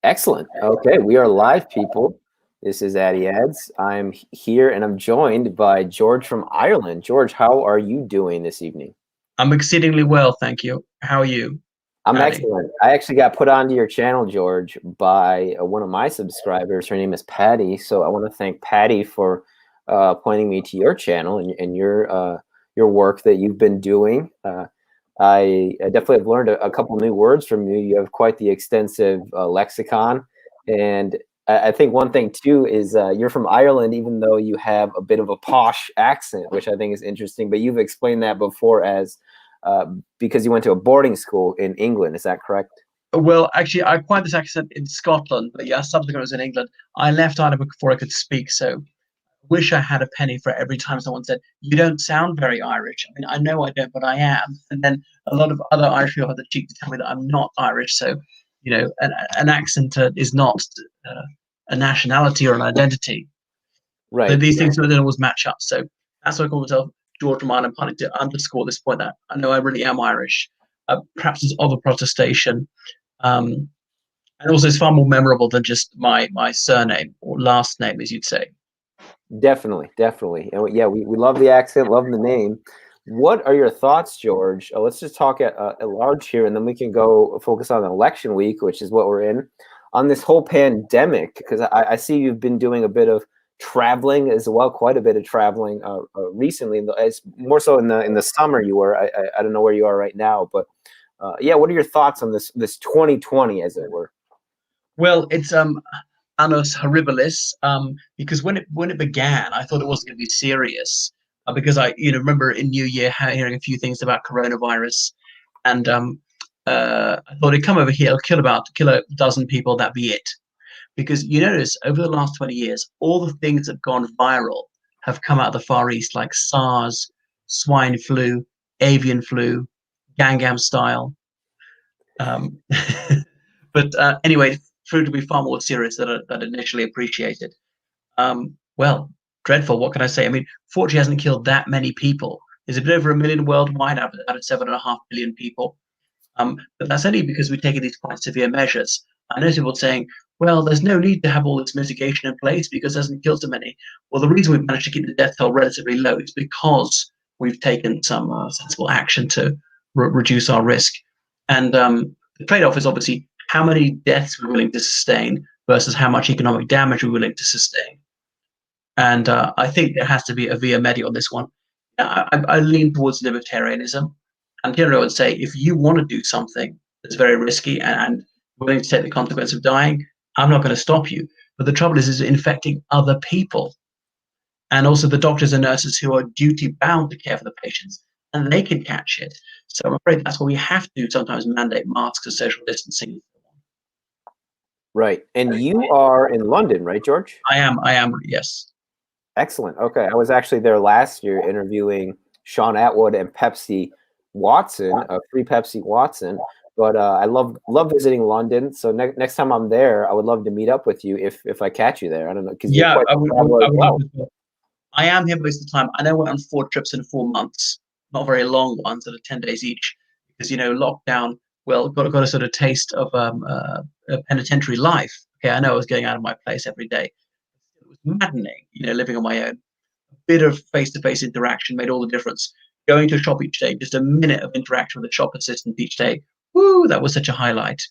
Excellent. Okay, we are live, people. This is Addy Ads. I'm here and I'm joined by George from Ireland. George, how are you doing this evening? I'm exceedingly well, thank you. How are you, I'm Addy? excellent. I actually got put onto your channel, George, by one of my subscribers. Her name is Patty. So I want to thank Patty for pointing me to your channel and your work that you've been doing. I definitely have learned a couple new words from you. You have quite the extensive lexicon, and I think one thing too is you're from Ireland, even though you have a bit of a posh accent, which I think is interesting. But you've explained that before as uh, because you went to a boarding school in England. Is that correct? Well, actually, I acquired this accent in Scotland, but yeah, subsequently I was in England. I left Ireland before I could speak, so I wish I had a penny for every time someone said, "You don't sound very Irish." I mean, I know I don't, but I am. And then a lot of other Irish people have the cheek to tell me that I'm not Irish. So, an accent is not uh, a nationality or an identity. Right. These things don't always match up. So that's why I call myself George from Ireland, partly to underscore this point that I know I really am Irish. Perhaps it's of a protestation, um, and also it's far more memorable than just my surname or last name, as you'd say. Definitely, definitely. And yeah, we love the accent, love the name. What are your thoughts, George? Let's just talk at large here, and then we can go focus on election week, which is what we're in, on this whole pandemic. Because I see you've been doing a bit of traveling as well, quite a bit of traveling recently. It's more so in the summer you were. I don't know where you are right now, but yeah, what are your thoughts on this 2020, as it were? Well, it's annus horribilis, because when it began, I thought it wasn't going to be serious, because I remember in New Year hearing a few things about coronavirus, and I thought it'd come over here, it'll kill a dozen people, that be it. Because you notice over the last 20 years, all the things that have gone viral have come out of the Far East, like SARS, swine flu, avian flu, Gangnam style. Um, but anyway, proved to be far more serious than initially appreciated. Well, dreadful. What can I say? I mean, fortunately, it hasn't killed that many people. There's a bit over a million worldwide out of 7.5 billion people. But that's only because we've taken these quite severe measures. I know people saying, well, there's no need to have all this mitigation in place because it hasn't killed so many. Well, the reason we've managed to keep the death toll relatively low is because we've taken some sensible action to reduce our risk. And the trade off is obviously how many deaths we're willing to sustain versus how much economic damage we're willing to sustain. And I think there has to be a via media on this one. I lean towards libertarianism. And here I would say, if you want to do something that's very risky and willing to take the consequence of dying, I'm not going to stop you. But the trouble is infecting other people, and also the doctors and nurses who are duty bound to care for the patients, and they can catch it. So I'm afraid that's why we have to sometimes mandate masks or social distancing. Right. And you are in London, right, George? I am, yes. Excellent. Okay. I was actually there last year interviewing Sean Atwood and Pepsi Watson, Free Pepsi Watson. But I love visiting London. So next time I'm there, I would love to meet up with you if I catch you there. I don't know because you're Yeah, quite the traveler I as would love well. to. I am here most of the time. I know we're on 4 trips in 4 months, not very long ones that are 10 days each, because lockdown. Well, got a sort of taste of a penitentiary life. Okay, I know I was going out of my place every day. It was maddening, living on my own. A bit of face-to-face interaction made all the difference. Going to a shop each day, just a minute of interaction with a shop assistant each day. Woo, that was such a highlight.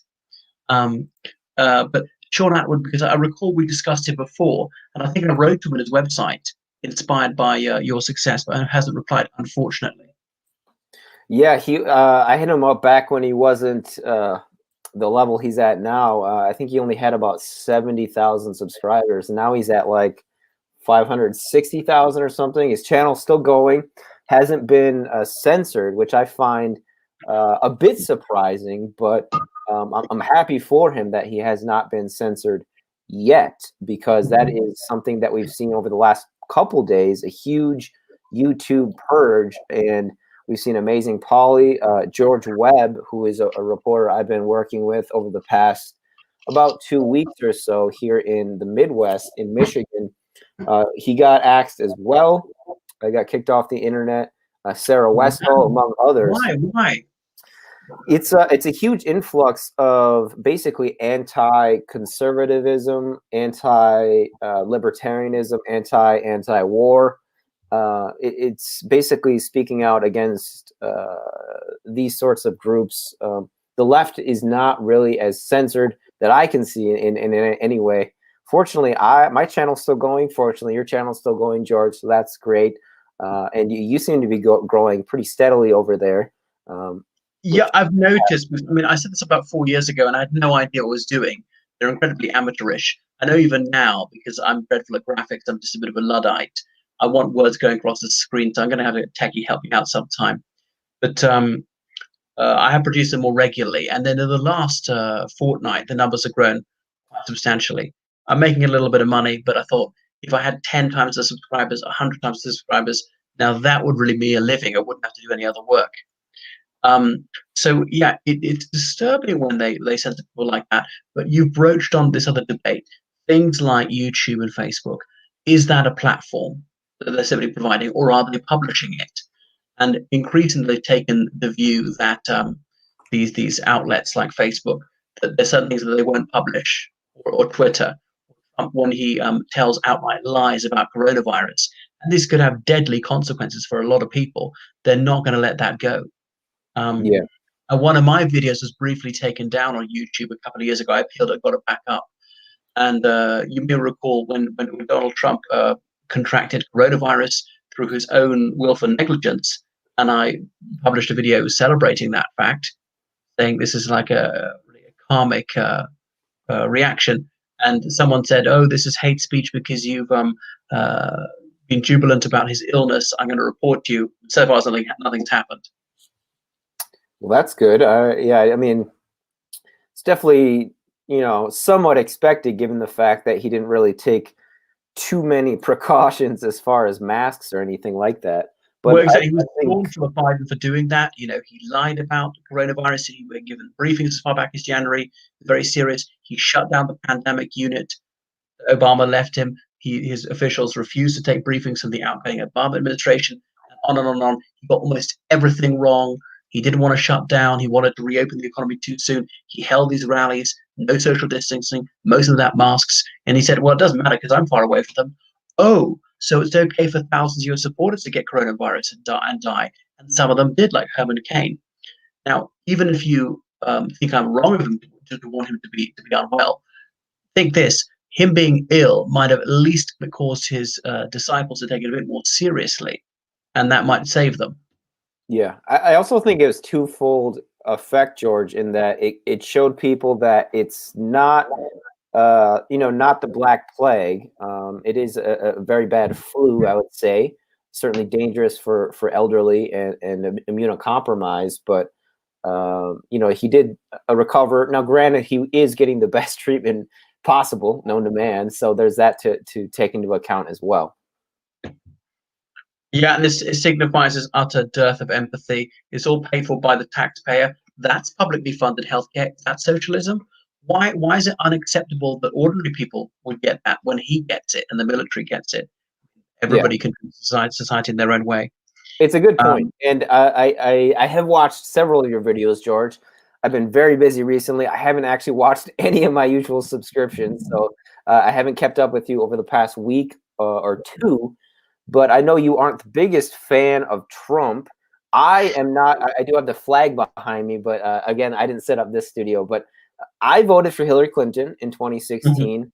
Um, but Sean Atwood, because I recall we discussed it before, and I think I wrote to him on his website, inspired by your success, but hasn't replied, unfortunately. Yeah, I hit him up back when he wasn't the level he's at now. I think he only had about 70,000 subscribers, and now he's at like 560,000 or something. His channel's still going, hasn't been censored, which I find a bit surprising, but I'm happy for him that he has not been censored yet, because that is something that we've seen over the last couple days, a huge YouTube purge. And we've seen Amazing Polly, George Webb, who is a reporter I've been working with over the past about 2 weeks or so here in the Midwest in Michigan. He got axed as well. I got kicked off the internet. Sarah Westall, among others. Why? Why? It's a huge influx of basically anti-conservatism, anti-libertarianism, anti-war. It's basically speaking out against these sorts of groups. The left is not really as censored that I can see in any way. Fortunately, my channel's still going. Fortunately, your channel's still going, George. So that's great. And you seem to be growing pretty steadily over there. Which, Yeah, I've noticed. I mean, I said this about 4 years ago, and I had no idea what I was doing. They're incredibly amateurish. I know even now, because I'm dreadful at graphics, I'm just a bit of a Luddite. I want words going across the screen, so I'm going to have a techie help me out sometime. But I have produced them more regularly, and then in the last fortnight, the numbers have grown quite substantially. I'm making a little bit of money, but I thought if I had 10 times the subscribers, 100 times the subscribers, now that would really be a living. I wouldn't have to do any other work. So yeah, it's disturbing when they censor people like that. But you've broached on this other debate, things like YouTube and Facebook. Is that a platform that they're simply providing, or are they publishing it? And increasingly, they've taken the view that these outlets like Facebook, that there's certain things that they won't publish, or Twitter, when he tells outright lies about coronavirus. And this could have deadly consequences for a lot of people. They're not going to let that go. yeah. And one of my videos was briefly taken down on YouTube a couple of years ago. I appealed it, got it back up. And you may recall when Donald Trump contracted coronavirus through his own willful negligence, and I published a video celebrating that fact, saying this is like a karmic reaction. And someone said, "Oh, this is hate speech because you've been jubilant about his illness. I'm going to report you." So far, nothing's happened. Well, that's good. Yeah, I mean, it's definitely, somewhat expected given the fact that he didn't really take too many precautions as far as masks or anything like that. But Well, exactly. He was think, drawn to a Biden for doing that. He lied about coronavirus. He was given briefings as far back as January. Very serious. He shut down the pandemic unit. Obama left him. His officials refused to take briefings from the outgoing Obama administration. And on and on and on. He got almost everything wrong. He didn't want to shut down. He wanted to reopen the economy too soon. He held these rallies, no social distancing, most of that masks. And he said, well, it doesn't matter because I'm far away from them. Oh, so it's okay for thousands of your supporters to get coronavirus and die. And some of them did, like Herman Cain. Now, even if you think I'm wrong of him to want him to be unwell, think this: him being ill might have at least caused his disciples to take it a bit more seriously, and that might save them. yeah, I also think it was twofold effect, George, in that it showed people that it's not, not the Black Plague. It is a very bad flu, I would say. Certainly dangerous for elderly and immunocompromised, but he did recover. Now, granted, he is getting the best treatment possible known to man, so there's that to take into account as well. Yeah, and this signifies his utter dearth of empathy. It's all paid for by the taxpayer. That's publicly funded healthcare. That's socialism. Why is it unacceptable that ordinary people would get that when he gets it and the military gets it? Everybody can decide society in their own way. It's a good point. And I have watched several of your videos, George. I've been very busy recently. I haven't actually watched any of my usual subscriptions, so I haven't kept up with you over the past week or two. But I know you aren't the biggest fan of Trump. I am not. I do have the flag behind me, but again, I didn't set up this studio. But I voted for Hillary Clinton in 2016,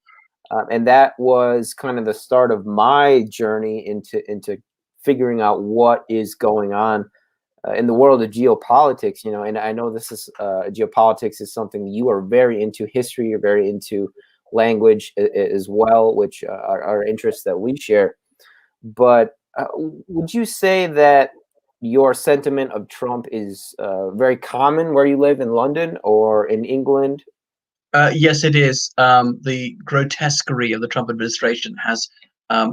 and that was kind of the start of my journey into figuring out what is going on in the world of geopolitics. And I know this is geopolitics is something you are very into. History, you're very into language as well, which are interests that we share. But would you say that your sentiment of Trump is very common where you live in London or in England? Yes, it is. The grotesquerie of the Trump administration has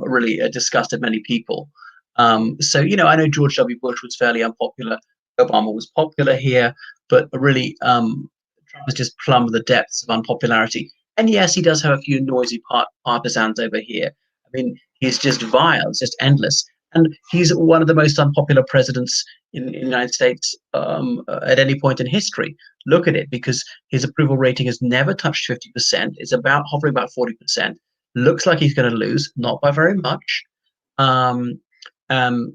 really disgusted many people. So, I know George W. Bush was fairly unpopular. Obama was popular here, but really, Trump has just plumbed the depths of unpopularity. And yes, he does have a few noisy partisans over here. I mean, he's just vile. It's just endless. And he's one of the most unpopular presidents in the United States at any point in history. Look at it, because his approval rating has never touched 50%. It's about hovering about 40%. Looks like he's going to lose, not by very much. Um,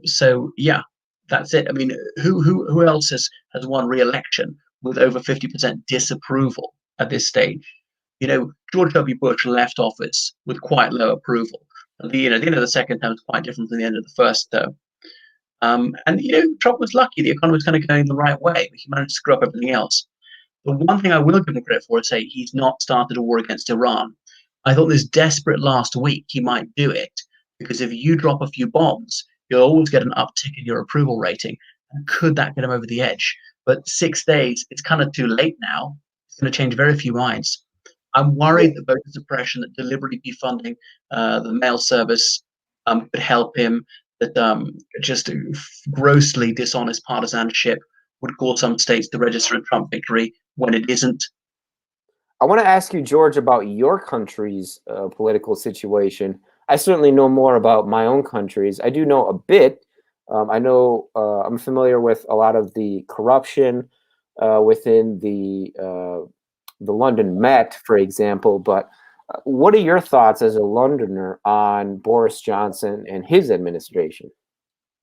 so yeah, that's it. I mean, who else has won re-election with over 50% disapproval at this stage? George W. Bush left office with quite low approval. The end of the second term is quite different from the end of the first term. And Trump was lucky; the economy was kind of going the right way, but he managed to screw up everything else. The one thing I will give him credit for is say he's not started a war against Iran. I thought this desperate last week he might do it, because if you drop a few bombs, you'll always get an uptick in your approval rating. And could that get him over the edge? But 6 days, it's kind of too late now. It's going to change very few minds. I'm worried that voter suppression, that deliberately defunding the mail service could help him, that just grossly dishonest partisanship would cause some states to register a Trump victory when it isn't. I want to ask you, George, about your country's political situation. I certainly know more about my own country's. I do know a bit. I'm familiar with a lot of the corruption within the London Met, for example. But what are your thoughts as a Londoner on Boris Johnson and his administration?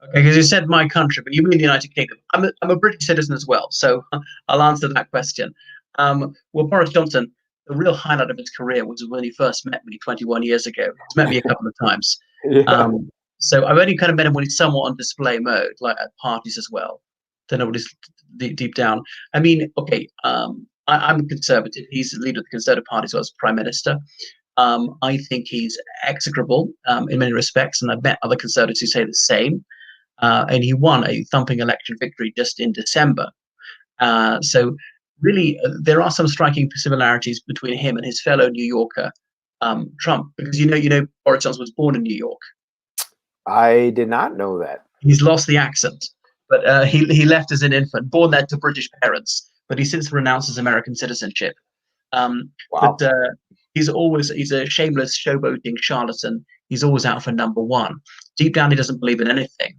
Okay, because you said my country, but you mean the United Kingdom. I'm a British citizen as well, so I'll answer that question. Well, Boris Johnson, the real highlight of his career was when he first met me 21 years ago. He's met me a couple of times. Yeah. So I've only kind of met him when he's somewhat on display mode, like at parties as well. Don't know what he's deep down. I mean, okay, I'm a conservative. He's the leader of the Conservative Party, so as prime minister. I think he's execrable in many respects, and I've met other conservatives who say the same. And he won a thumping election victory just in December. So really, there are some striking similarities between him and his fellow New Yorker, Trump, because Boris Johnson was born in New York. I did not know that. He's lost the accent, but he left as an infant, born there to British parents, but he since renounced his American citizenship. Wow. But he's a shameless showboating charlatan. He's always out for number one. Deep down, he doesn't believe in anything.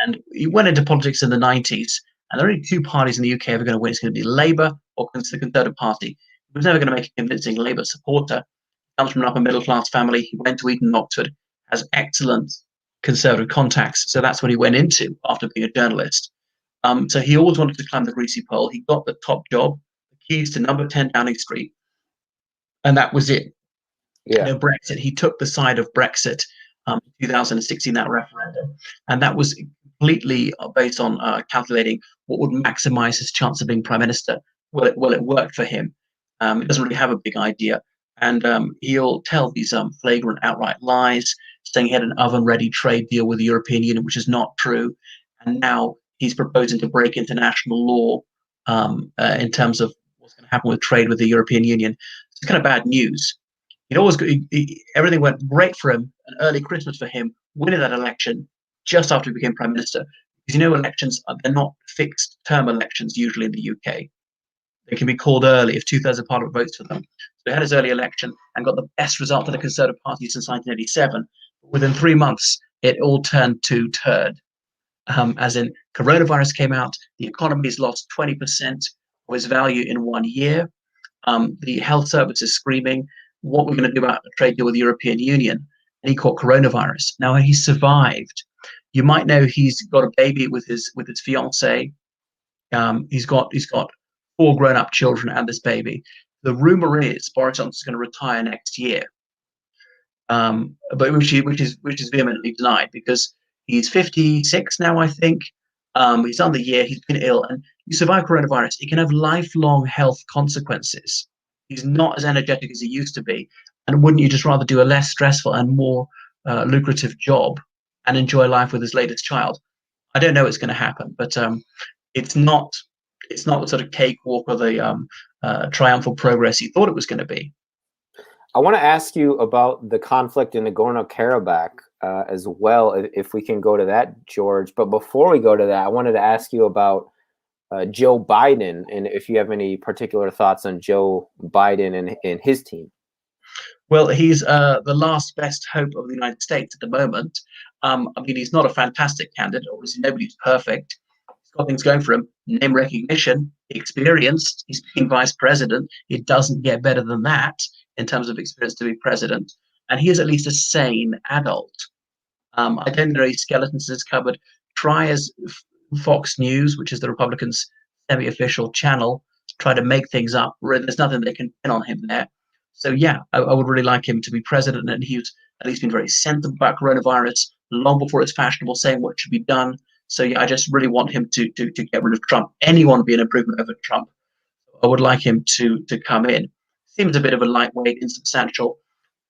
And he went into politics in the 90s, and there are only two parties in the UK ever going to win. It's going to be Labour or the Conservative Party. He was never going to make a convincing Labour supporter. He comes from an upper middle class family. He went to Eton and Oxford, has excellent Conservative contacts. So that's what he went into after being a journalist. So he always wanted to climb the greasy pole. He got the top job, the keys to number 10 Downing Street, and that was it. Yeah. Brexit. He took the side of Brexit in 2016, that referendum, and that was completely based on calculating what would maximize his chance of being prime minister. Well, it worked for him. He doesn't really have a big idea, and he'll tell these flagrant, outright lies, saying he had an oven-ready trade deal with the European Union, which is not true, and now he's proposing to break international law in terms of what's going to happen with trade with the European Union. It's kind of bad news. Everything went great for him, an early Christmas for him, winning that election just after he became prime minister. Because elections, they're not fixed term elections usually in the UK. They can be called early if 2/3 of Parliament votes for them. So he had his early election and got the best result for the Conservative Party since 1987. Within 3 months, it all turned to turd. As in, coronavirus came out, the economy's lost 20% of its value in 1 year. The health service is screaming, what we're going to do about a trade deal with the European Union. And he caught coronavirus. Now, he survived. You might know he's got a baby with his fiancée. He's got 4 grown-up children and this baby. The rumor is Boris Johnson's going to retire next year, but which is vehemently denied, because he's 56 now, I think. He's done the year. He's been ill, and you survive coronavirus, it can have lifelong health consequences. He's not as energetic as he used to be, and wouldn't you just rather do a less stressful and more lucrative job and enjoy life with his latest child? I don't know what's going to happen, but it's not the sort of cakewalk or the triumphal progress he thought it was going to be. I want to ask you about the conflict in Nagorno-Karabakh as well, if we can go to that, George. But before we go to that, I wanted to ask you about Joe Biden, and if you have any particular thoughts on Joe Biden and his team. Well, he's the last best hope of the United States at the moment. I mean, he's not a fantastic candidate. Obviously, nobody's perfect. He's got things going for him. Name recognition, experienced. He's been vice president. It doesn't get better than that in terms of experience to be president. And he is at least a sane adult. I don't know any skeletons in his cupboard. Try as Fox News, which is the Republicans' semi-official channel, try to make things up. There's nothing they can pin on him there. So yeah, I would really like him to be president, and he's at least been very sensible about coronavirus long before it's fashionable, saying what should be done. So yeah, I just really want him to get rid of Trump. Anyone would be an improvement over Trump. I would like him to come in. Seems a bit of a lightweight, insubstantial,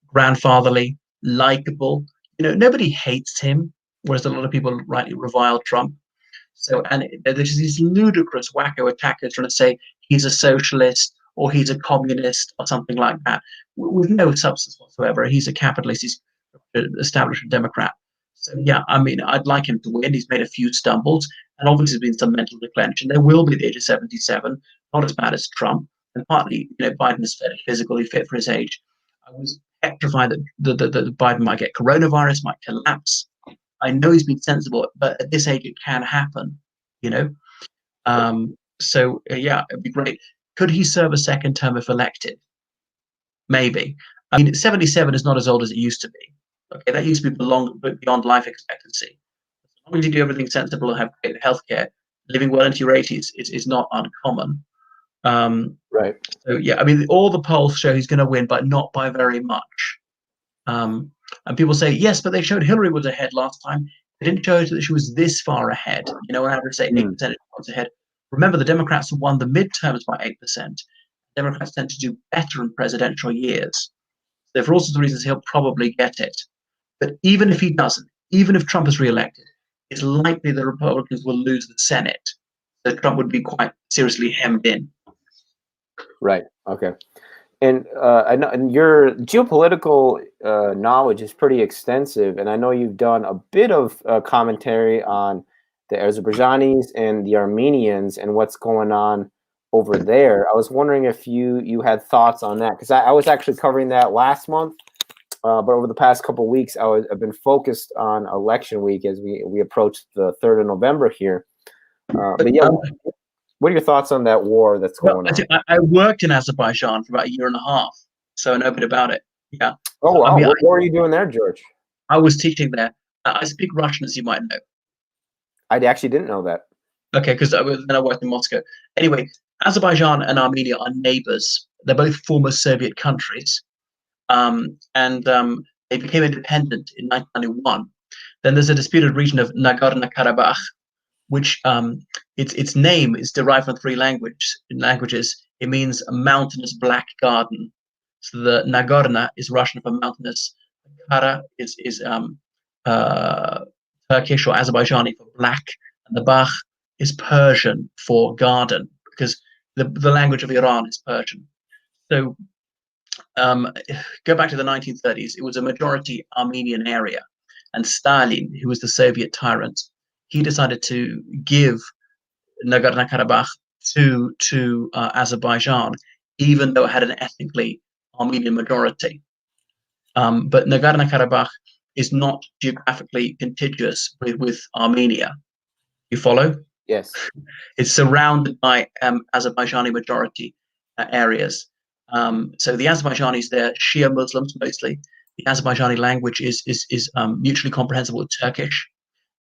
grandfatherly, likable. Nobody hates him, whereas a lot of people rightly revile Trump. So, and there's these ludicrous wacko attackers trying to say he's a socialist or he's a communist or something like that, with no substance whatsoever. He's a capitalist. He's an establishment Democrat. So, yeah, I mean, I'd like him to win. He's made a few stumbles, and obviously there's been some mental declension. There will be at the age of 77, not as bad as Trump. And partly, Biden is fairly physically fit for his age. I was petrified that the Biden might get coronavirus, might collapse. I know he's been sensible, but at this age it can happen, you know. So yeah, it'd be great. Could he serve a second term if elected? Maybe. I mean, 77 is not as old as it used to be. Okay, that used to be beyond life expectancy. As long as you do everything sensible and have great healthcare, living well into your 80s is not uncommon. Right. So yeah, I mean, all the polls show he's going to win, but not by very much. And people say, yes, but they showed Hillary was ahead last time. They didn't show that she was this far ahead. On average, say 8 percentage points ahead. Remember, the Democrats won the midterms by 8%. Democrats tend to do better in presidential years. So for all sorts of reasons, he'll probably get it. But even if he doesn't, even if Trump is reelected, it's likely the Republicans will lose the Senate. So Trump would be quite seriously hemmed in. Right. Okay. And I know, and your geopolitical knowledge is pretty extensive, and I know you've done a bit of commentary on the Azerbaijanis and the Armenians and what's going on over there. I was wondering if you had thoughts on that, because I was actually covering that last month, but over the past couple of weeks, I've been focused on election week as we approach the 3rd of November here. But yeah. What are your thoughts on that war that's going on? I worked in Azerbaijan for about a year and a half, so I know a bit about it. Yeah. Oh, wow. I mean, what are you doing there, George? I was teaching there. I speak Russian, as you might know. I actually didn't know that. Okay, because then I worked in Moscow. Anyway, Azerbaijan and Armenia are neighbors. They're both former Soviet countries. And they became independent in 1991. Then there's a disputed region of Nagorno-Karabakh, which its name is derived from 3 languages. It means a mountainous black garden. So the Nagorno is Russian for mountainous. Kara is Turkish or Azerbaijani for black, and the Bach is Persian for garden, because the language of Iran is Persian. So go back to the 1930s. It was a majority Armenian area, and Stalin, who was the Soviet tyrant, he decided to give Nagorno-Karabakh to Azerbaijan, even though it had an ethnically Armenian majority. But Nagorno-Karabakh is not geographically contiguous with Armenia. You follow? Yes. It's surrounded by Azerbaijani majority areas. So the Azerbaijanis, they're Shia Muslims mostly. The Azerbaijani language is mutually comprehensible with Turkish.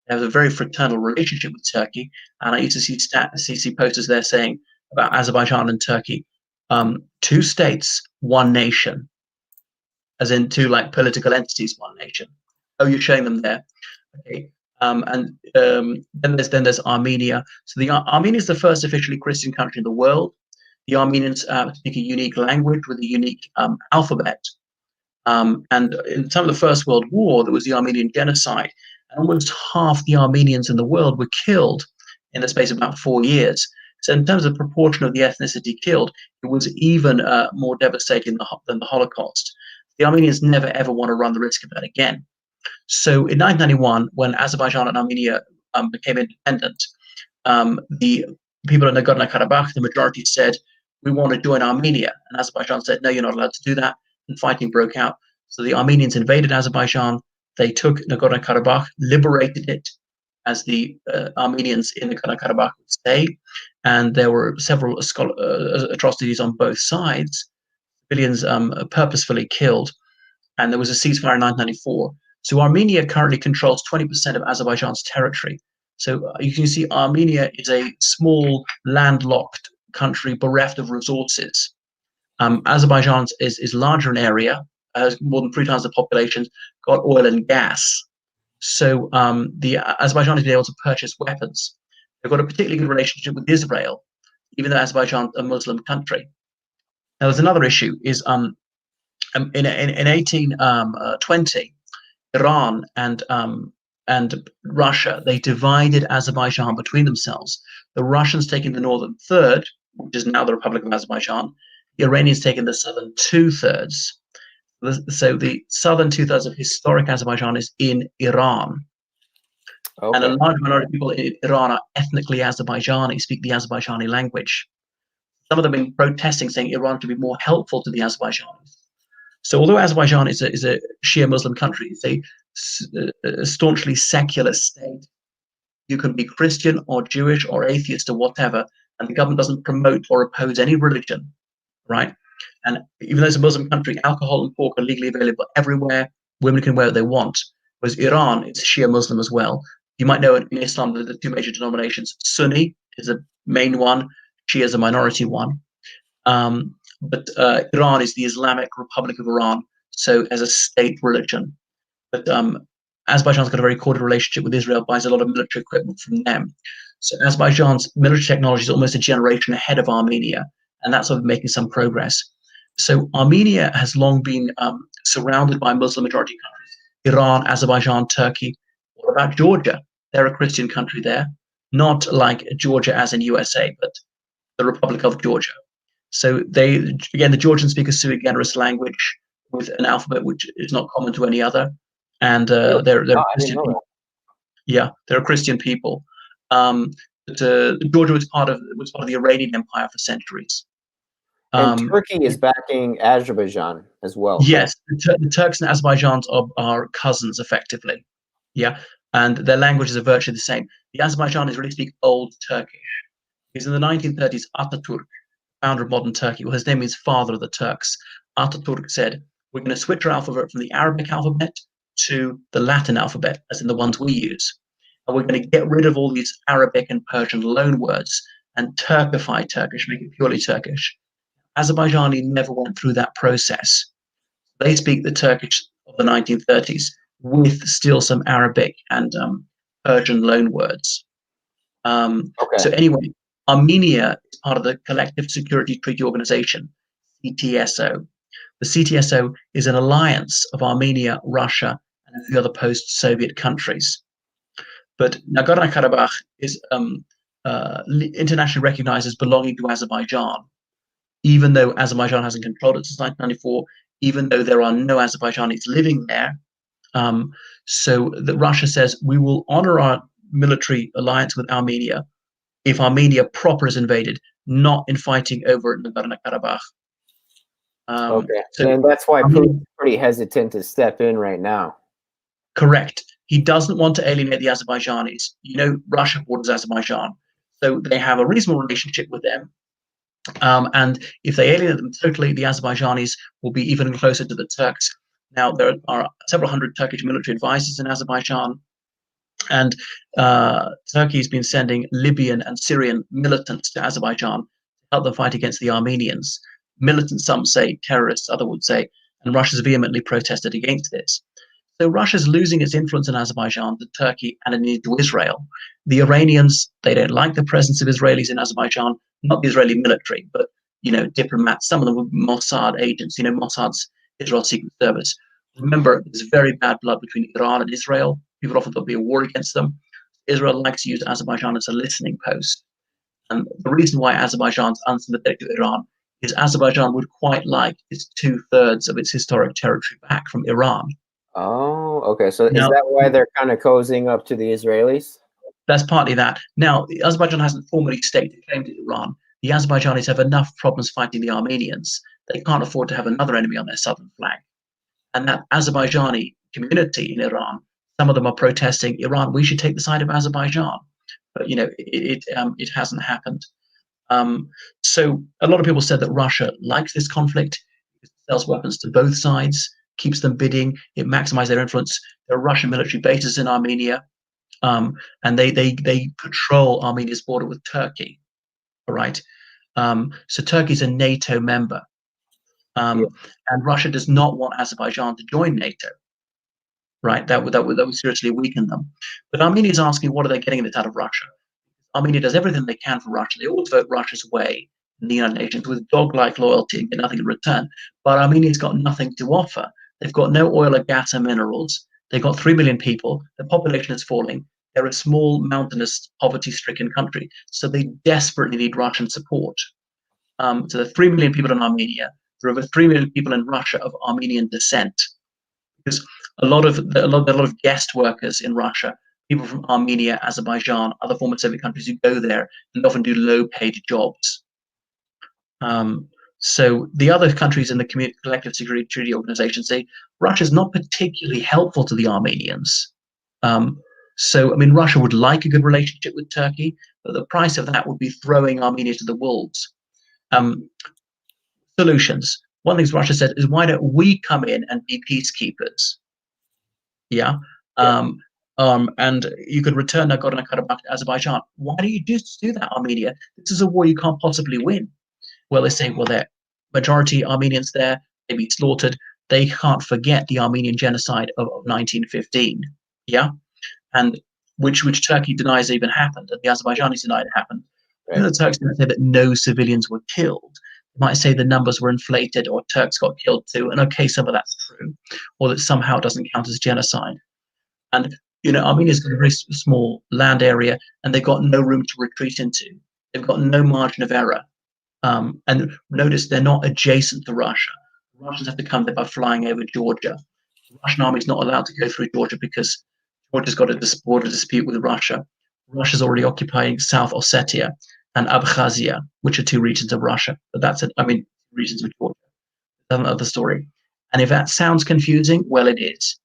They have a very fraternal relationship with Turkey, and I used to see posters there saying about Azerbaijan and Turkey, 2 states, 1 nation, as in 2 like political entities, 1 nation. Oh, you're showing them there, okay. And then there's Armenia. So the Armenia is the first officially Christian country in the world. The Armenians speak a unique language with a unique alphabet. And in the time of the First World War, there was the Armenian genocide. Almost half the Armenians in the world were killed in the space of about 4 years. So in terms of proportion of the ethnicity killed, it was even more devastating than the Holocaust. The Armenians never, ever want to run the risk of that again. So in 1991, when Azerbaijan and Armenia became independent, the people in Nagorno-Karabakh, the majority said, we want to join Armenia. And Azerbaijan said, no, you're not allowed to do that. and fighting broke out. So the Armenians invaded Azerbaijan. They took Nagorno-Karabakh, liberated it, as the Armenians in Nagorno-Karabakh would say. And there were several atrocities on both sides. Civilians purposefully killed. And there was a ceasefire in 1994. So Armenia currently controls 20% of Azerbaijan's territory. So you can see Armenia is a small, landlocked country bereft of resources. Azerbaijan is larger in area, has more than 3 times the population, got oil and gas. So the Azerbaijan has been able to purchase weapons. They've got a particularly good relationship with Israel, even though Azerbaijan is a Muslim country. Now, there's another issue, is in 1820, Iran and Russia, they divided Azerbaijan between themselves. The Russians taking the northern third, which is now the Republic of Azerbaijan. The Iranians taking the southern 2/3. So the southern 2/3 of historic Azerbaijan is in Iran. Okay. And a large minority of people in Iran are ethnically Azerbaijani, speak the Azerbaijani language. Some of them have been protesting, saying Iran should be more helpful to the Azerbaijanis. So although Azerbaijan is a Shia Muslim country, it's a staunchly secular state. You can be Christian or Jewish or atheist or whatever, and the government doesn't promote or oppose any religion, right? And even though it's a Muslim country, alcohol and pork are legally available everywhere. Women can wear what they want. Whereas Iran is Shia Muslim as well. You might know in Islam there are the 2 major denominations. Sunni is a main one, Shia is a minority one. But Iran is the Islamic Republic of Iran, so as a state religion. But Azerbaijan's got a very cordial relationship with Israel, buys a lot of military equipment from them. So Azerbaijan's military technology is almost a generation ahead of Armenia, and that's sort of making some progress. So Armenia has long been surrounded by Muslim majority countries: Iran, Azerbaijan, Turkey. What about Georgia? They're a Christian country there, not like Georgia as in USA, but the Republic of Georgia. So the Georgians speak a sui generis language with an alphabet which is not common to any other, and they're Christian people. Yeah, they're a Christian people. Georgia was part of the Iranian Empire for centuries. And Turkey is backing Azerbaijan as well. Yes, the Turks and Azerbaijan are cousins, effectively. Yeah, and their languages are virtually the same. The Azerbaijanis really speak Old Turkish. Because in the 1930s, Ataturk, founder of modern Turkey, well, his name is father of the Turks. Ataturk said, we're going to switch our alphabet from the Arabic alphabet to the Latin alphabet, as in the ones we use. And we're going to get rid of all these Arabic and Persian loan words and Turkify Turkish, make it purely Turkish. Azerbaijani never went through that process. They speak the Turkish of the 1930s with still some Arabic and Persian loan words. So anyway, Armenia is part of the Collective Security Treaty Organization, CTSO. The CTSO is an alliance of Armenia, Russia, and a few other post-Soviet countries. But Nagorno-Karabakh is internationally recognized as belonging to Azerbaijan, even though Azerbaijan hasn't controlled it since 1994, even though there are no Azerbaijanis living there. So that Russia says, we will honor our military alliance with Armenia if Armenia proper is invaded, not in fighting over Nagorno-Karabakh. So, and that's why Putin's pretty hesitant to step in right now. Correct. He doesn't want to alienate the Azerbaijanis. You know, Russia borders Azerbaijan, so they have a reasonable relationship with them. And if they alienate them totally, the Azerbaijanis will be even closer to the Turks. Now, there are several hundred Turkish military advisors in Azerbaijan, and Turkey's been sending Libyan and Syrian militants to Azerbaijan to help them fight against the Armenians. Militants, some say, terrorists, others would say, and Russia's vehemently protested against this. So Russia's losing its influence in Azerbaijan to Turkey and indeed to Israel. The Iranians, they don't like the presence of Israelis in Azerbaijan, not the Israeli military, but, you know, diplomats, some of them were Mossad agents, you know, Mossad's Israel Secret Service. Remember, there's very bad blood between Iran and Israel. People often thought there'd be a war against them. Israel likes to use Azerbaijan as a listening post. And the reason why Azerbaijan's unsympathetic to Iran is Azerbaijan would quite like its 2/3 of its historic territory back from Iran. Oh, okay. So now, is that why they're kind of cozying up to the Israelis? That's partly that. Now, Azerbaijan hasn't formally state claim to Iran. The Azerbaijanis have enough problems fighting the Armenians. they can't afford to have another enemy on their southern flank. And that Azerbaijani community in Iran, some of them are protesting, Iran, we should take the side of Azerbaijan. But it hasn't happened. So a lot of people said that Russia likes this conflict, it sells weapons to both sides, keeps them bidding, it maximizes their influence. There are Russian military bases in Armenia, and they patrol Armenia's border with Turkey. All right. So Turkey's a NATO member, and Russia does not want Azerbaijan to join NATO. Right. That would seriously weaken them. But Armenia is asking, what are they getting out of Russia? Armenia does everything they can for Russia. They always vote Russia's way in the United Nations with dog-like loyalty and get nothing in return. But Armenia's got nothing to offer. They've got no oil or gas or minerals. They've got 3 million people. The population is falling. They're a small, mountainous, poverty-stricken country. So they desperately need Russian support. So there are 3 million people in Armenia. There are over 3 million people in Russia of Armenian descent. Because a lot of guest workers in Russia, people from Armenia, Azerbaijan, other former Soviet countries who go there and often do low-paid jobs. So the other countries in the collective security treaty organization say Russia's not particularly helpful to the Armenians. So, I mean, Russia would like a good relationship with Turkey, but the price of that would be throwing Armenia to the wolves. Solutions. One thing Russia said is, why don't we come in and be peacekeepers? Yeah. And you could return Nagorno-Karabakh to Azerbaijan. Why do you just do that, Armenia? This is a war you can't possibly win. Well, they say, well, they're majority Armenians there, they be slaughtered. They can't forget the Armenian genocide of 1915. Yeah. And which Turkey denies even happened, and the Azerbaijanis deny it happened. Right. The Turks didn't say that no civilians were killed. They might say the numbers were inflated, or Turks got killed too. And okay, some of that's true, or that somehow it doesn't count as genocide. And Armenia's got a very small land area, and they've got no room to retreat into. They've got no margin of error. And notice they're not adjacent to Russia. The Russians have to come there by flying over Georgia. The Russian army is not allowed to go through Georgia because Georgia's got a border dispute with Russia. Russia's already occupying South Ossetia and Abkhazia, which are 2 regions of Russia. But that's it. I mean, regions of Georgia. That's another story. And if that sounds confusing, well, it is.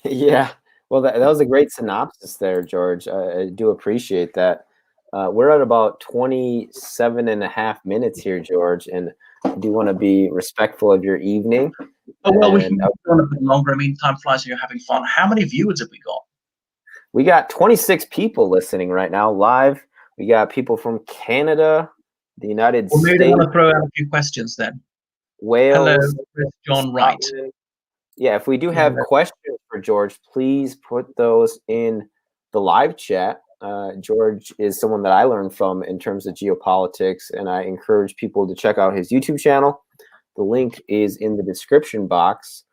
Yeah. Well, that was a great synopsis there, George. I do appreciate that. We're at about 27 and a half minutes here, George, and I do want to be respectful of your evening. Oh, well, we can go on a bit longer. I mean, time flies and you're having fun. How many viewers have we got? We got 26 people listening right now live. We got people from Canada, the United States. Maybe I want to throw out a few questions then. Wales. Hello, John Wright. Yeah, if we do have questions for George, please put those in the live chat. George is someone that I learned from in terms of geopolitics, and I encourage people to check out his YouTube channel. The link is in the description box.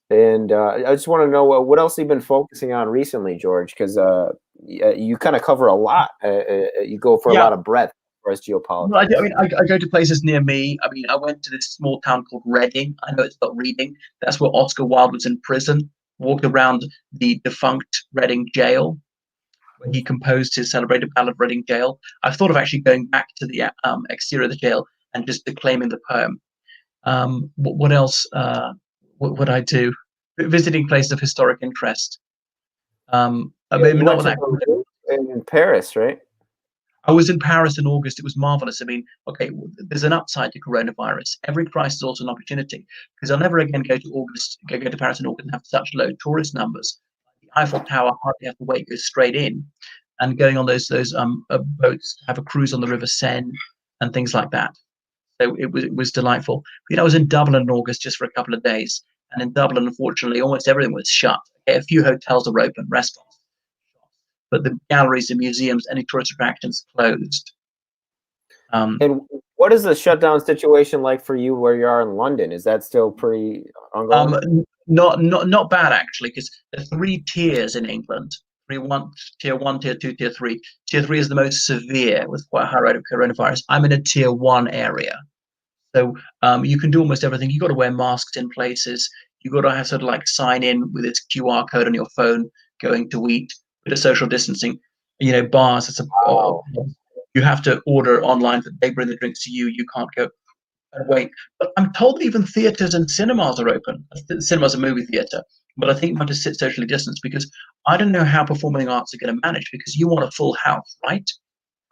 And I just want to know what else you've been focusing on recently, George, because you kind of cover a lot. You go for a lot of breadth as far as geopolitics. Well, I go to places near me. I mean, I went to this small town called Reading. I know it's not Reading. That's where Oscar Wilde was in prison. Walked around the defunct Reading jail, where he composed his celebrated ballad of Reading Jail. I've thought of actually going back to the exterior of the jail and just declaiming the poem. What else? What would I do? Visiting places of historic interest. Maybe not in Paris, right? I was in Paris in August. It was marvelous. I mean, okay, there's an upside to coronavirus. Every crisis is also an opportunity, because I'll never again go to Paris in August and have such low tourist numbers. The Eiffel Tower, hardly have to wait, goes straight in, and going on those boats, have a cruise on the River Seine and things like that. So it was delightful. But, I was in Dublin in August just for a couple of days, and in Dublin, unfortunately, almost everything was shut. Okay, a few hotels are open, restaurants, but the galleries, the museums, any tourist attractions closed. And what is the shutdown situation like for you where you are in London? Is that still pretty ongoing? Not bad, actually, because there are 3 tiers in England. Tier 1, Tier 2, Tier 3. Tier 3 is the most severe with quite a high rate of coronavirus. I'm in a Tier 1 area. So you can do almost everything. You've got to wear masks in places. You've got to have sort of like sign in with this QR code on your phone, going to eat, bit of social distancing. Bars, you have to order online, but they bring the drinks to you. You can't go. wait. But I'm told that even theaters and cinemas are open. Cinema's a movie theater, but I think you have to sit socially distanced because I don't know how performing arts are going to manage because you want a full house, right?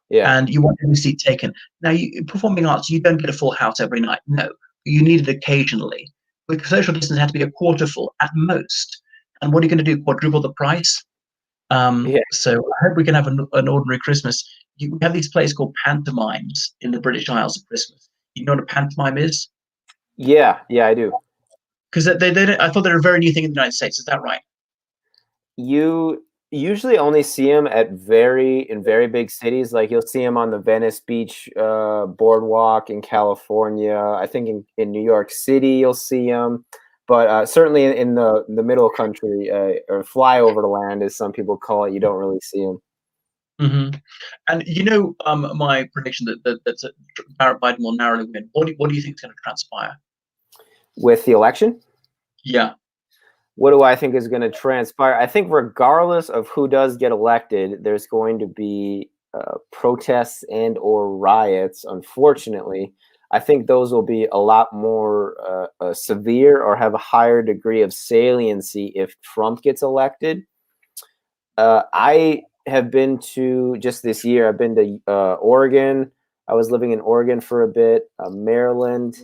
Yeah. And you want every seat taken. Now, performing arts, you don't get a full house every night. No, you need it occasionally. With social distance, it had to be a quarter full at most. And what are you going to do? Quadruple the price? Yeah. So I hope we can have an ordinary Christmas. We have these places called pantomimes in the British Isles at Christmas. You know what a pantomime is? Yeah. Yeah, I do. Because I thought they're a very new thing in the United States. Is that right? You usually only see them at very big cities. Like you'll see them on the Venice Beach boardwalk in California. I think in New York City you'll see them, but certainly in the middle country or flyover land, as some people call it, you don't really see them. Hmm. And my prediction that Barrett Biden will narrowly win. What do you think is going to transpire? With the election, Yeah. what do I think is going to transpire? I think regardless of who does get elected, there's going to be protests and or riots. Unfortunately, I think those will be a lot more severe or have a higher degree of saliency if Trump gets elected. I have been to just this year. I've been to Oregon. I was living in Oregon for a bit, Maryland.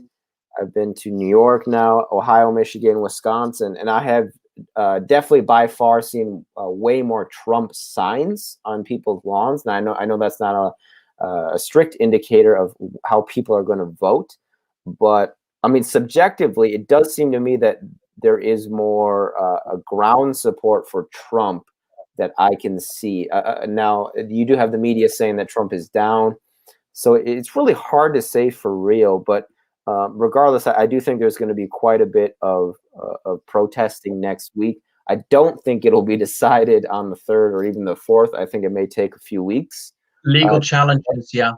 I've been to New York now, Ohio, Michigan, Wisconsin, and I have definitely by far seen way more Trump signs on people's lawns. And I know that's not a strict indicator of how people are going to vote, but I mean, subjectively, it does seem to me that there is more a ground support for Trump that I can see. Now, you do have the media saying that Trump is down, so it's really hard to say for real, but. Regardless, I do think there's going to be quite a bit of protesting next week. I don't think it'll be decided on the 3rd or even the 4th. I think it may take a few weeks. Legal challenges, yeah.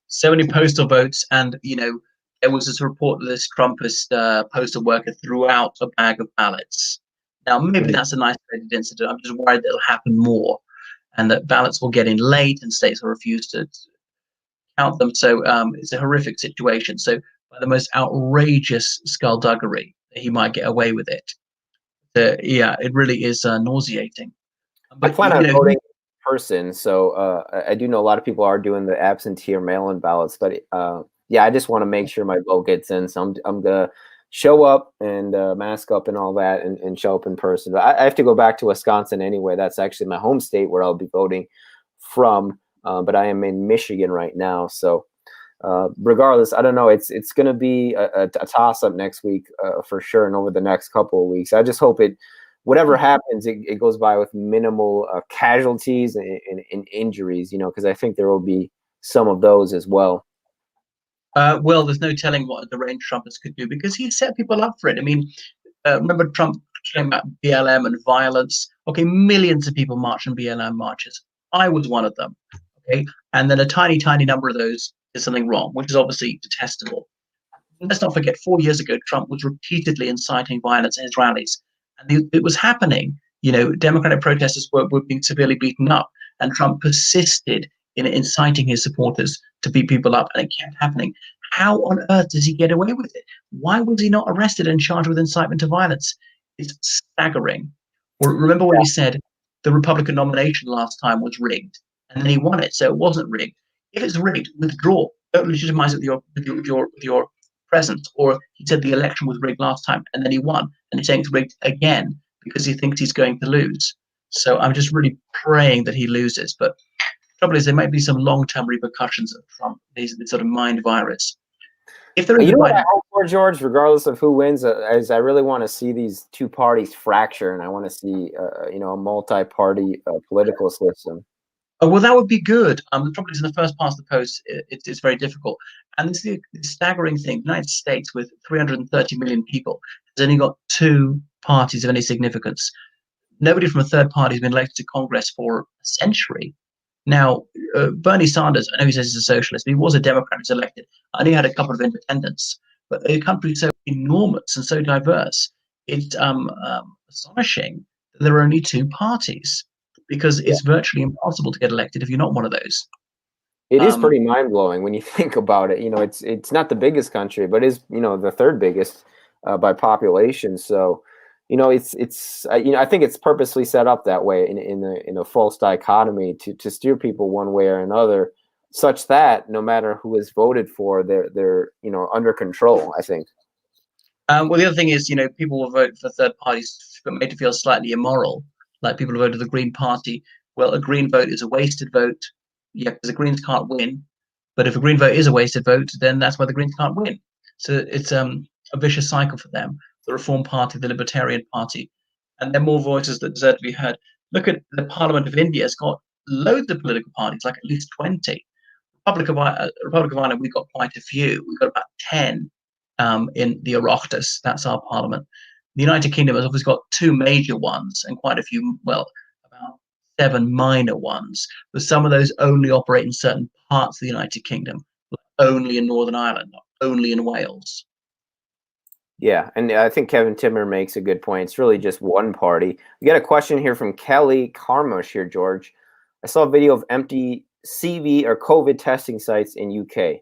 So many postal votes, and there was this report that this Trumpist postal worker threw out a bag of ballots. Now, maybe that's an isolated incident. I'm just worried that it'll happen more, and that ballots will get in late, and states will refuse to count them. So it's a horrific situation. So by the most outrageous skullduggery, he might get away with it. Yeah, it really is nauseating. I But plan on voting in person, so I do know a lot of people are doing the absentee or mail-in ballots. But yeah, I just want to make sure my vote gets in. So I'm gonna show up and mask up and all that, and show up in person. But I have to go back to Wisconsin anyway. That's actually my home state where I'll be voting from. But I am in Michigan right now, so regardless, I don't know. It's going to be a toss-up next week for sure, and over the next couple of weeks. I just hope whatever happens, it goes by with minimal casualties and injuries. Because I think there will be some of those as well. well, there's no telling what the range Trumpers could do because he set people up for it. I mean, remember Trump talking about BLM and violence? Okay, millions of people marched in BLM marches. I was one of them. Okay, and then a tiny, tiny number of those did something wrong, which is obviously detestable. Let's not forget, 4 years ago, Trump was repeatedly inciting violence in his rallies, and it was happening. Democratic protesters were being severely beaten up, and Trump persisted in inciting his supporters to beat people up, and it kept happening. How on earth does he get away with it? Why was he not arrested and charged with incitement to violence? It's staggering. Or remember when he said the Republican nomination last time was rigged, and then he won it, so it wasn't rigged. If it's rigged, withdraw. Don't legitimize it with your presence. Or he said the election was rigged last time, and then he won, and he's saying it's rigged again because he thinks he's going to lose. So I'm just really praying that he loses. But the trouble is, there might be some long-term repercussions of Trump, this sort of mind virus. If there is What I hope for, George, regardless of who wins, is I really want to see these two parties fracture, and I want to see a multi-party political system. Oh, well, that would be good. The trouble is, in the first part of the post, it's very difficult. And this is the staggering thing. The United States, with 330 million people, has only got two parties of any significance. Nobody from a third party has been elected to Congress for a century. Now, Bernie Sanders, I know he says he's a socialist, but he was a Democrat who's elected. I know he had a couple of independents. But a country so enormous and so diverse, it's astonishing that there are only two parties because it's virtually impossible to get elected if you're not one of those. It is pretty mind blowing when you think about it. It's not the biggest country, but is the third biggest by population. So, it's I think it's purposely set up that way in a false dichotomy to steer people one way or another, such that no matter who is voted for, they're under control, I think. Well, the other thing is, people will vote for third parties but made to feel slightly immoral, like people who voted the Green Party. Well, a Green vote is a wasted vote. Yeah, because the Greens can't win. But if a Green vote is a wasted vote, then that's why the Greens can't win. So it's a vicious cycle for them. The Reform Party, the Libertarian Party, and there are more voices that deserve to be heard. Look at the Parliament of India; it's got loads of political parties, like at least 20. Republic of Ireland, we've got quite a few. We've got about 10 in the Oireachtas. That's our parliament. The United Kingdom has obviously got two major ones and quite a few, well, about 7 minor ones. But some of those only operate in certain parts of the United Kingdom, like only in Northern Ireland, not only in Wales. Yeah, and I think Kevin Timmer makes a good point. It's really just one party. We got a question here from Kelly Carmush here, George. I saw a video of empty CV or COVID testing sites in UK.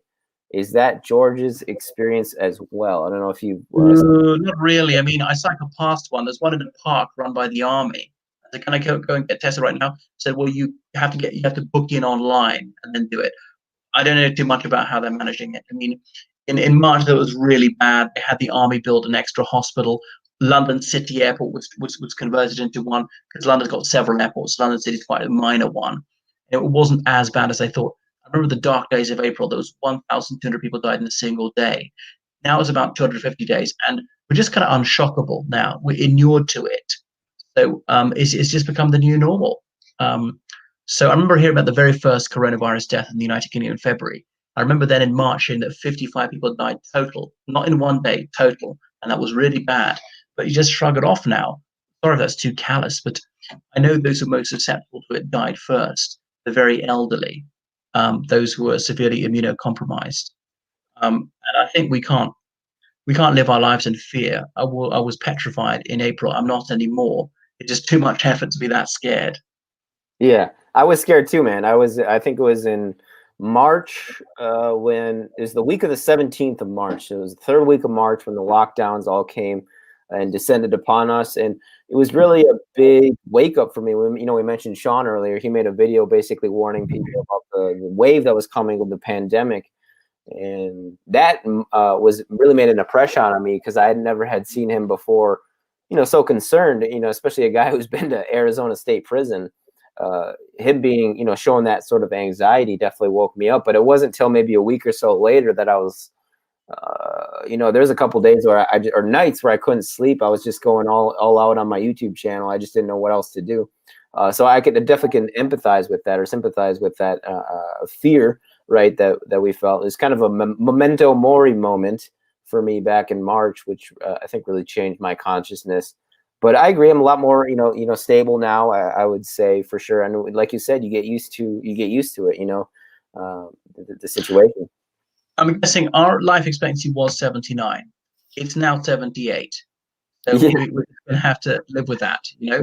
Is that George's experience as well? I don't know if you. Not really. I mean, I cycled past one. There's one in a park run by the army. I said, "Can I go and get tested right now?" I said, "Well, you have to book in online and then do it." I don't know too much about how they're managing it. I mean, in March that was really bad. They had the army build an extra hospital. London City Airport was converted into one because London's got several airports. London City's quite a minor one. It wasn't as bad as I thought. I remember the dark days of April. There was 1,200 people died in a single day. Now it's about 250 days, and we're just kind of unshockable now. We're inured to it. So it's just become the new normal. So I remember hearing about the very first coronavirus death in the United Kingdom in February. I remember then in March hearing that 55 people died total, not in one day, total. And that was really bad. But you just shrug it off now. Sorry if that's too callous, but I know those who are most susceptible to it died first, the very elderly, those who are severely immunocompromised. And I think we can't live our lives in fear. I was petrified in April. I'm not anymore. It's just too much effort to be that scared. Yeah, I was scared too, man. I think it was in March, when it was the week of the 17th of March. It was the third week of March when the lockdowns all came and descended upon us. And it was really a big wake up for me. We mentioned Sean earlier. He made a video basically warning people about the wave that was coming of the pandemic. And that was really made an impression on me because I had never had seen him before, so concerned, especially a guy who's been to Arizona State Prison. Him being, showing that sort of anxiety definitely woke me up. But it wasn't until maybe a week or so later that I was, there's a couple days where or nights where I couldn't sleep. I was just going all out on my YouTube channel. I just didn't know what else to do. So I definitely can empathize with that or sympathize with that fear, right, that we felt. It's kind of a memento mori moment for me back in March, which I think really changed my consciousness. But I agree, I'm a lot more, stable now. I would say for sure. And like you said, you get used to it, the situation. I'm guessing our life expectancy was 79. It's now 78. So Yeah. we're going to have to live with that, Yeah.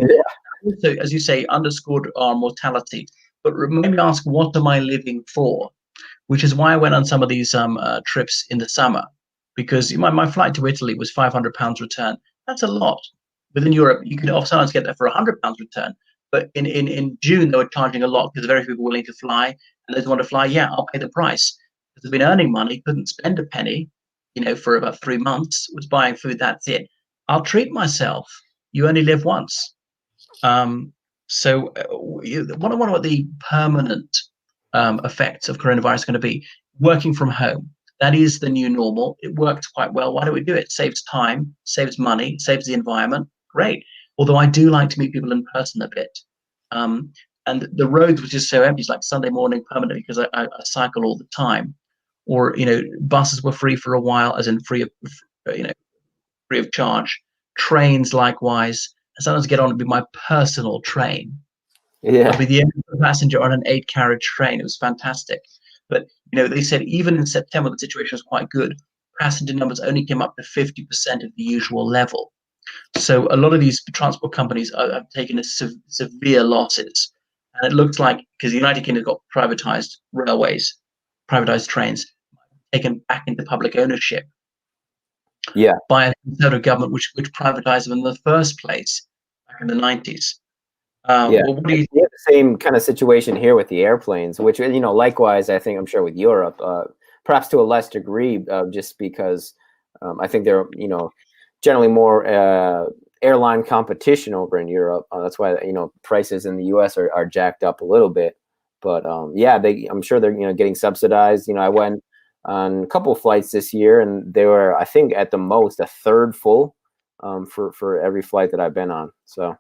So, as you say, underscored our mortality. But maybe ask, what am I living for? Which is why I went on some of these trips in the summer, because my flight to Italy was £500 return. That's a lot. Within Europe, you could sometimes get that for £100 return. But in June, they were charging a lot because very few people were willing to fly. And those who want to fly, yeah, I'll pay the price. Because they've been earning money, couldn't spend a penny, for about 3 months, was buying food, that's it. I'll treat myself. You only live once. So I wonder what the permanent effects of coronavirus are going to be. Working from home. That is the new normal. It worked quite well. Why do we do it? It saves time, saves money, saves the environment. Great. Although I do like to meet people in person a bit. And the roads were just so empty. It's like Sunday morning permanently because I cycle all the time. Or, buses were free for a while, as in free of charge. Trains likewise. I sometimes get on to be my personal train. Yeah. I'll be the only passenger on an 8-carriage train. It was fantastic. But, they said even in September, the situation was quite good. Passenger numbers only came up to 50% of the usual level. So a lot of these transport companies have taken severe losses. And it looks like, because the United Kingdom got privatized railways, privatized trains, taken back into public ownership Yeah. by a conservative government, which privatized them in the first place back in the 90s. Yeah, Well, what do you? we have the same kind of situation here with the airplanes, which likewise, I think I'm sure with Europe, perhaps to a less degree, just because I think they're generally more airline competition over in Europe. That's why prices in the U.S. are jacked up a little bit. But yeah, I'm sure they're getting subsidized. I went on a couple of flights this year, and they were, I think, at the most a third full for every flight that I've been on. So.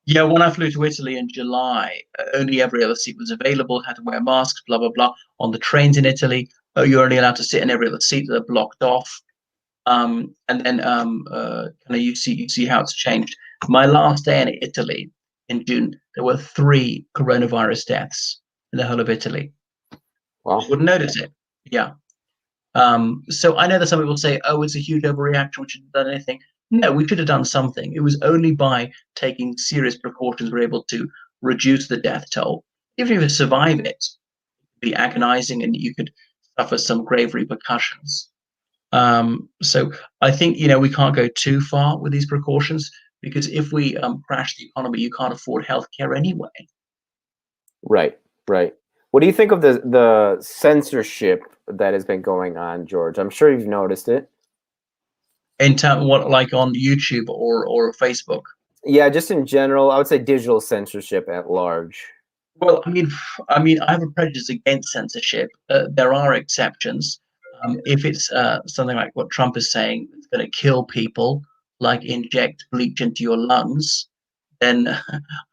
Yeah, when I flew to Italy in July, only every other seat was available, had to wear masks, blah, blah, blah. On the trains in Italy, you're only allowed to sit in every other seat that are blocked off. And then kind of you see how it's changed. My last day in Italy in June, there were 3 coronavirus deaths in the whole of Italy. Wow. Wouldn't notice it. Yeah. So I know that some people say, oh, it's a huge overreaction, we shouldn't have done anything. No, we should have done something. It was only by taking serious precautions we're able to reduce the death toll. Even if you survive it, it'd be agonizing and you could suffer some grave repercussions. So I think, we can't go too far with these precautions, because if we crash the economy, you can't afford healthcare anyway. Right, right. What do you think of the censorship that has been going on, George? I'm sure you've noticed it. In terms, what, like on YouTube or Facebook? Yeah, just in general, I would say digital censorship at large. Well, I have a prejudice against censorship. There are exceptions. If it's something like what Trump is saying, it's going to kill people, like inject bleach into your lungs, then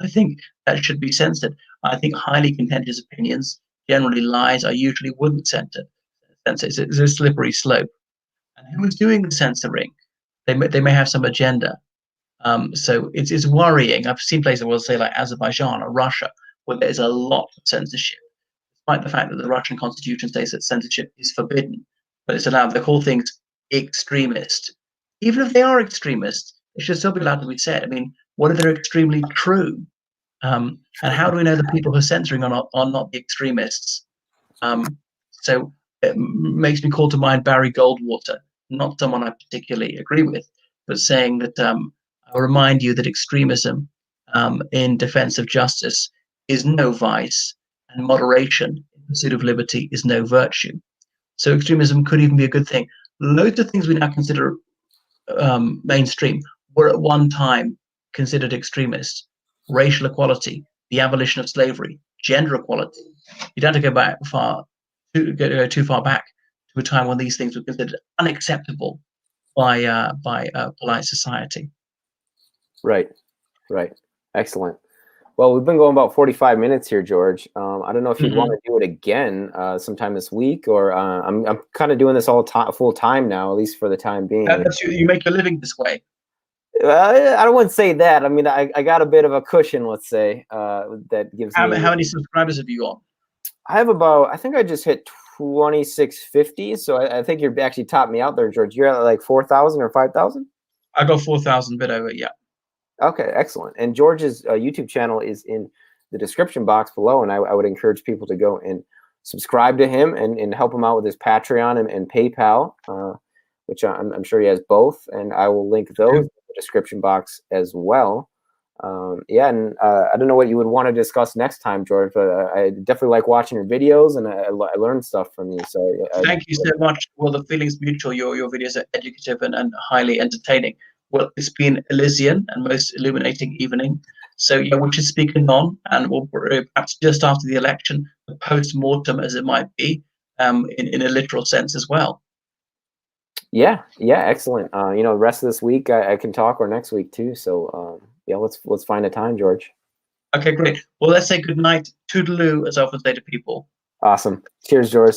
I think that should be censored. I think highly contentious opinions, generally lies, I usually wouldn't censor. It's a slippery slope. And who is doing the censoring? They may have some agenda. So it's worrying. I've seen places where, say, like Azerbaijan or Russia, where there's a lot of censorship, despite the fact that the Russian constitution states that censorship is forbidden, but it's allowed. They call things extremist. Even if they are extremist, they should still be allowed to be said. I mean, what if they're extremely true? And how do we know the people who are censoring are not the extremists? So it makes me call to mind Barry Goldwater, not someone I particularly agree with, but saying that I'll remind you that extremism in defense of justice is no vice, and moderation in pursuit of liberty is no virtue. So extremism could even be a good thing. Loads of things we now consider mainstream were at one time considered extremist. Racial equality, the abolition of slavery, gender equality. You don't have to go too far back to a time when these things were considered unacceptable by polite society. Right, right. Excellent. Well, we've been going about 45 minutes here, George. I don't know if you'd want to do it again sometime this week, or I'm kind of doing this full time now, at least for the time being. You make your living this way. I don't want to say that. I mean, I got a bit of a cushion, let's say, that gives me. How many subscribers have you got? I think I just hit 2650. So I think you're actually topped me out there, George. You're at like 4,000 or 5,000? I got 4,000, bit over, yeah. Okay, excellent. And George's YouTube channel is in the description box below, and I would encourage people to go and subscribe to him and help him out with his Patreon and PayPal, which I'm sure he has both, and I will link those in the description box as well. Yeah, and I don't know what you would want to discuss next time, George, but I definitely like watching your videos, and I learned stuff from you. So thank you so much. Well, the feeling's mutual. Your videos are educative and highly entertaining. Well, it's been Elysian and most illuminating evening. So yeah, we should speak anon, and we'll perhaps just after the election, the post-mortem, as it might be, in a literal sense as well. Yeah, excellent. The rest of this week I can talk, or next week too. So yeah, let's find a time, George. Okay, great. Well, let's say good night, toodaloo, as I often say to people. Awesome. Cheers, George.